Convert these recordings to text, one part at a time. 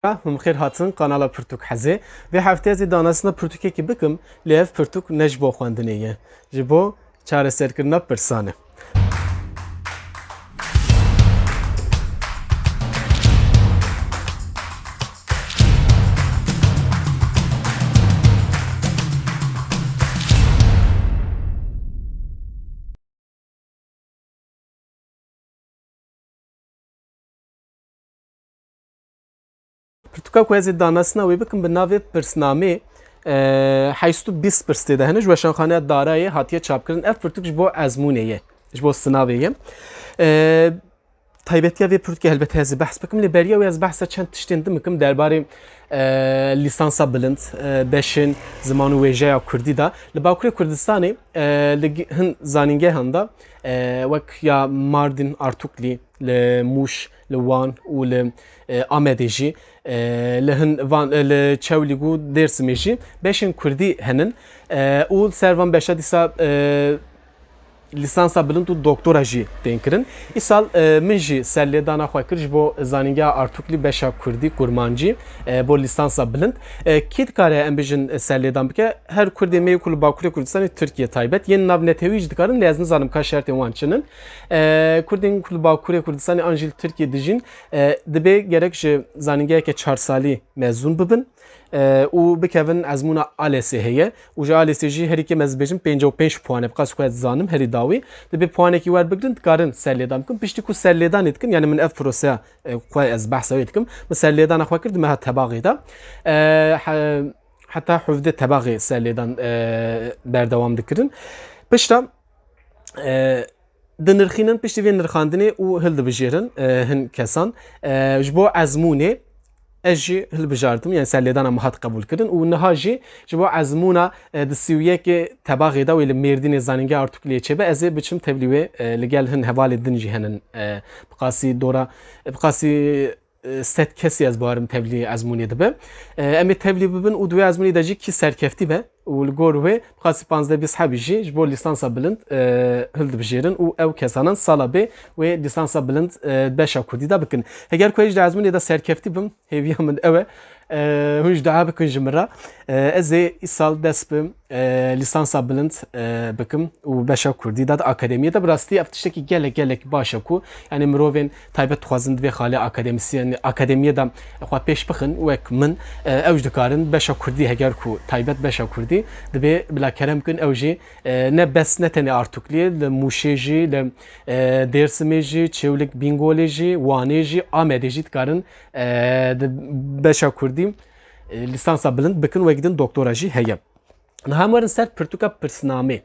هم خير هاتن قناة پرتوک حزه و هفته از دانستن پرتوکی که بکم لیف پرتوک نجبو خواندنیه جبو چاره سرکرنا پرسانه پرتوکا کو از دانستن و بکم به ناو پرسنامه حیث 20 پرسته دهنش و شانخانه دارای هاتیه چاپ کردن اف پرتوک جبو ازمونه جبو سناویه تایبەتیا وێ پرتکە هەلبەت هێز بەحس بکەم لە بەریە و از بەحسە چەند تشتێن دمکم دەربارەی لیسانسا بلند بەشن زمان و وێژەیە کوردیدا لە باکوورە کوردستانی هەن زانینگە هەندا وەک یا ماردین ئارتوکلی لە موش لە وان و لە ئامێدێژی لە هەن لە چەولیگ و دێرسمێژی بەشن کوردی هەنن و سەروان بەشە دیسا lisansa bilind û doktora jî tên kirin. Îsal min jî serlêdana xwe kir ji bo zanîngeha artûklî beşa Kurdî kurmancî bo lisansa bilind. Kê dikare em bijin serlêdan bike? Her Kurdê me ku li Bakurê Kurdistanê Tirkiye taybet yên navnetewî jî dikarin lê ez nizanim ka şertên wan çi in. Kurdên ku li Bakurê Kurdistanê an jî li Tirkiye dijîn dibe gerek ji zanîngeheke 4 salî mezûn bibin. û bikevin ezmûna ALESê heye û ji ALESê jî herîkê ez dibêjim 55 puanê biqas xwe ez dizanim herî dawî dibe puanekî werbigirin dikarin serlêdan bikin piştî ku serlêdanê dikin yani min ev proseya xwe ez behsa wê dikim min serlêdana xwe kir dimeha tebaxê da heta hevdê tebaxê serlêdan berdewam dikirin pişta dinirxînin piştî vê nirxandinê û hildibijêrin hin kesan ji bo ezmûnê ez jî hilbijardim yani serlêdana me hat qebûl kirin û niha jî ji bo ezmûna di sîwiyekê tebaxê da wê li Mêrdînê zanîngeha Artûkliyê çêbe ez ê biçim tevlî wê li gel hin hevalê din jî henin biqasî dora biqasî sed kesî ez barim tevlî ezmûnê dibe em ê tevlî bibin û duwê ezmûnê de jî kî serkeftî be û li gor wê biqasî 15 hebî jî ji bo lisansa bilind hildibijêrin û ew kesanan sala bê wê lisansa bilind beşa Kurdî da bikin. Heger ku ji ezmûnê de serkeftî bim hêviya min ew e hûn ji daha bikin ji min re ez ê îsal dest bim lisansa bilind bikim û beşa Kurdî da akademiyê de bi rastî ev tiştekî gelek baş e ku yani mirovên taybet dixwazin divê xalê akademiyê de xwe pêş bixin wek min ew jî dikarin beşa Kurdî heger ku taybet beşa Kurdî dibe bila kerem bikin ew jî ne bes ne tenê Artûkliyê li Mûşê jî li Dêrsimê jî Çêwlik Bîngolê jî Wanê jî Amedê jî dikarin beşa Kurdî lisansa bilind bikin ve gidin doktora jî heye. Niha werin ser pirtûka pirsnamê.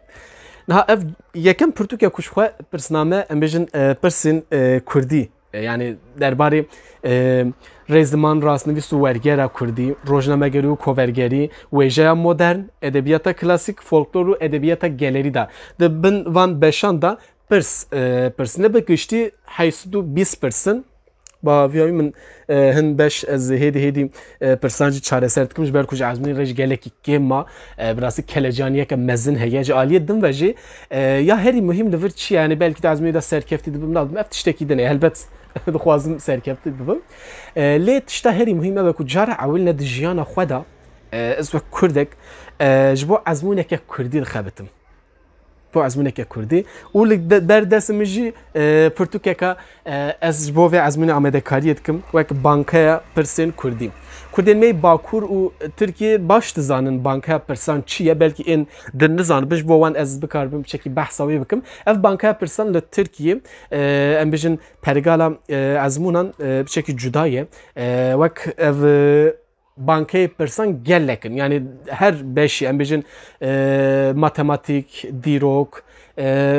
Niha ev yekem pirtûkya ku ji xwe pirsname em bêjin pirsên Kurdî yani derbarê rêziman rastnivîs û wergera Kurdî, rojnamegerî û kovergerî, wêjeya modern, edebiyata klasîk, folklor û edebiyata gelerî da. Di bin van beşan da pirsine bi giştî heysû 20 pirsin. Baviyayı min hin beş ez hêdî pirsancî çareser dikim ji ber ku ji ezmûnê re jî gelekî kêm birasî kelecaniyeke mezin heye ji aliyê din ve jî ya herî muhîm li vir çi yani belkî de ezmûnê de serkeftî dibim nadim ev tiştekî din helbet dixwazim serkeftî bibim lê tişta herî muhîm e ku cara ewil ne di jiyana xwe da ez wek Kurdek ji bo ezmûneke Kurdî dixebitim bu ezmûneke Kurdî û li derdest min jî pirtûkeka ez ji bo vê ezmûnê amedekariyê dikim wek bankaya pirsên Kurdî. Kurdên me Bakur û Tirkiye baş dizanin bankaya pirsan çi ye belkî ên din nizanin ji bo wan ez bikarbim çekî behsa wê bikim. Ev bankaya pirsan li Tirkiye em bijin pergala ezmûnan biçekî cuda ye wek ev bankayê pirsan gelekin yani her beşî em bêjin matematik, dîrok,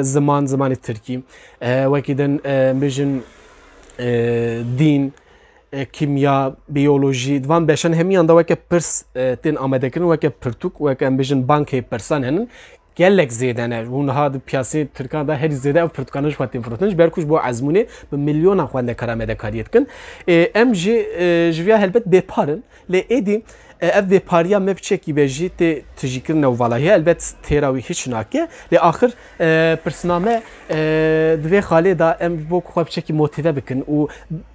zimanê Tirkî wekî din em bêjin dîn, kimya, biyolojî divan beşan hemiyan da weke pirs tên amedekirin weke pirtûk wek em bêjin bankayê pirsan henin gelek zêde ne hûn niha di piyasê Tirkan da herî zêde ev pirtûkanan ji xwe tên firotin ji ber ku ji bo ezmûnê bi milyona xwendekar amedekariyê dikin em jî ji vêya helbet bêparin lê êdî ev ve pariya me biçekî bejî tê tijîkirin newvalahiyê elbet têra wî hiç nake lê axir pirsname divê xalê da em bo ku xwe biçekî motive bikin û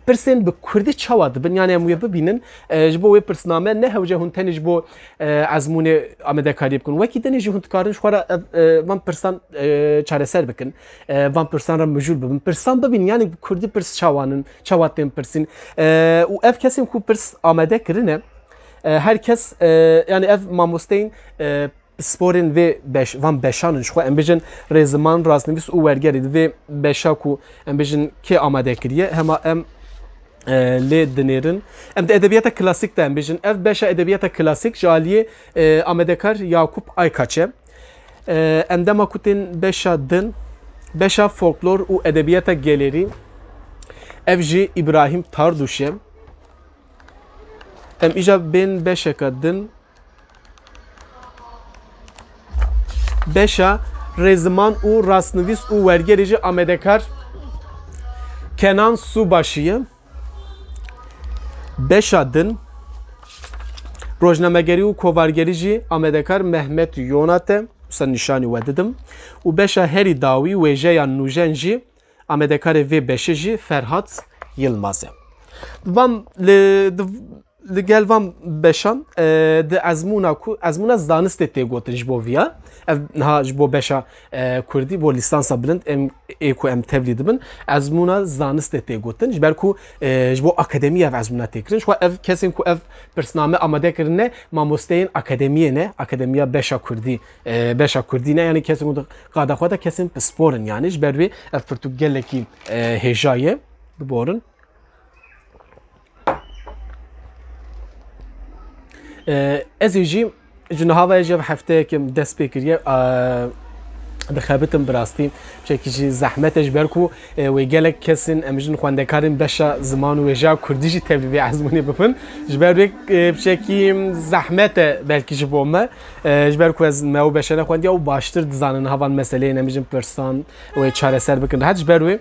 pirsên bi Kurdî çawa dibin yani em wê bibînin ji bo wê pirsname ne hewce hûn tenê ji bo ezmûnê amedekariyê bikin wekî tenê jî hûn dikarin ji xwe re van pirsan çareser bikin van pirsan re mijûl bibin pirsan bibîn yani Kurdî pirs çawanin çawa tên pirsîn û ev kesên ku pirs amede kirine herkes yani ev mamosteyên sporên vê van beşanin ji xwe em bijin rêziman rastnivîs û wergerî divê beşa ku em bijin kê amade kiriye hema em lê dinêrin em de edebiyata klasîk de em bijin ev beşa edebiyata klasîk ji aliyê amedekar Yakup Aykaç e em dema ku tên beşa din beşa folklor û edebiyata gelerî ev jî İbrahim Tarduş e em îja bên beşeka din beşa rêziman û rastnivîs û wergerî jî amedekar Kenan Subaşî ye beşa din rojnamegerî û kovargerî jî amedekar Mehmet Yonat e wisa nîşanî we didim û beşa herî dawî wêjeya nûjen jî amedekarê vê beşê jî Ferhat Yılmaz e van li gel van beşan di ezmûna zanistê tê gotin ji bo viya ev niha ji bo beşa Kurdî bo lîsansa bilind em ê ku em tevlî dibin ezmûna zanistê tê gotin ji ber ku ji bo akademî ev ezmûna tê kirin xwe ev kesên ku ev pirsname amade kirine mamosteyên akademiyê ne akademiya beşa Kurdî beşa Kurdî ne yani kesên ku qada xwe de kesên pisporin yani ji ber wê ev pirtûk gelekî hêja ye biborin ez ê jî ji niha ji hefteyekê dest pê kiriye dixebitim bi rastî çekî jî zehmet ji ber ku wê gelek kesên em bijin xwendekarên beşa ziman û wêjeya Kurdî jî tevlî vê ezmûnê bibin ji ber wê biçekî zehmet e belkî ji bo me ji ber ku ez me û beşa nexwendiya û baştir dizanin havan meseleyên em bijin pirsan wê çareser bikin rehet ji ber wê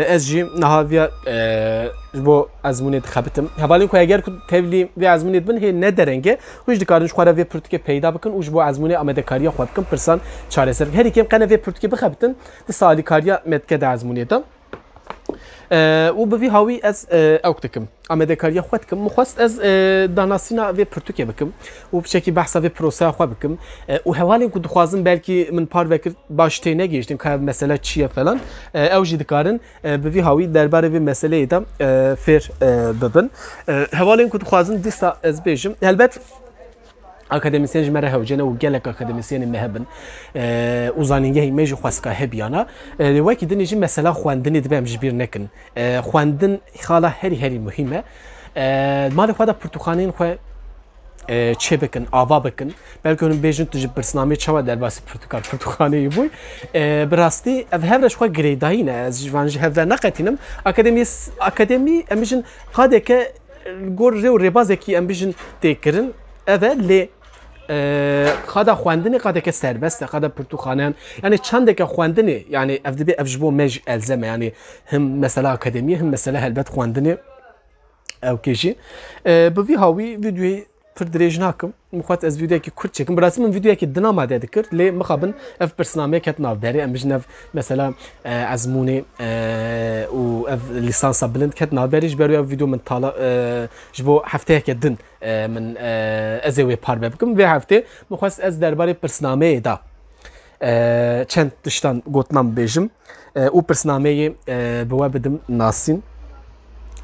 ez jî niha viya ji bo ezmûnê dixebitim hevalên ku eger ku tevlî vê ezmûnê dibin hê ne derenge hûn jî dikarin ji xwe re vê pirtûkê peyda bikin û ji bo ezmûnê amedekariya xwe bikin pirsan çareser bikin herî kêm qene vê pirtûkê bixebitin di salîkariya metke de ezmûnê de û bi vî hawî ez ew dikim amedekariya xwe dikim min xwest ez danasîna vê pirtûkê bikim û biçekî behsa vê proseya xwe bikim û hevalên ku dixwazim belkî min par vekir baş tê negihîştin ka ev mesele çi ye falan ew jî dikarin bi vî hawî derbarê vê meseleyê de fêr bibin hevalên ku dixwazim dîsa ez bêjim helbet akademisyen ji me re hewce ne û gelek akademisyenê me hebin û zanîngehê me jî xwestka hebiyana lê wekî dinê jî mesela xwendinê dibe em ji bîr nekin xwendin xala herî muhîm e malê xwe de pirtûkxaneyên xwe çê bikin ava bikin belkî hûn bêjin tu ji pirsnamê çawa derbasî pirtûkxaneyê bûyî bi rastî ev hev re ji xwe girêdayî ne ez van ji hev ve neqetînim akademî em bijin qadeke gor rê û rêbazekî em bijin tê kirin ev e lê qada xwendinê qadeke serbest e qada pirtûkxaneyan yani çandeke xwendinê yani ev dibe ev ji bo me jî elzem e yani him mesela akademî him mesela helbet xwendinê ew kê jî bi vî hawî vîdyoyê pir dirêj nakim mixwet ez vîdyoyekî Kurd çekim bi rastî min vîdyoyekî din amade dikir lê mixabin ev pirsnameyek ket navberê em bijin ev mesela ezmûnê û ev lîsansa bilind ket navberê ji ber ev vîdyo min tala ji bo hefteyeke din min ez ê wê parve bikim vê heftê mixwest ez derbarê pirsnameyê da çend tiştan gotinan bêjim û pirsnameyê bi we bidim nasîn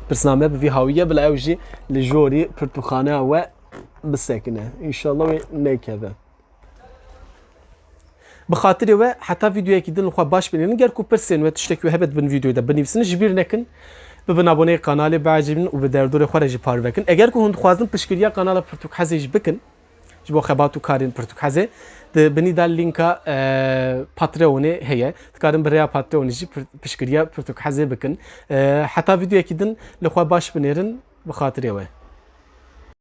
pirsname bi vî hawî bila ew jî li jorî pirtûkxaneya we bisekine înşallah wê nekeve bi xatirê we heta vîdyoyekî din xwe baş bînin ger ku pirsên we tiştekî we hebet bin vîdyoyê de binivîsin ji bîr nekin bibin aboneyê kanalê biacîbin û bi derdorê xwe re jî parve bikin eger ku hûn dixwazin piştgiriya kanala Pirtûkhezê jî bikin ji bo xebat û karên Pirtûkhezê di binî de linka Patreonê heye dikarin bi rêya Patreonê jî piştgiriya Pirtûkhezê bikin heta vîdyoyekî din li xwe baş binêrin bi xatirê we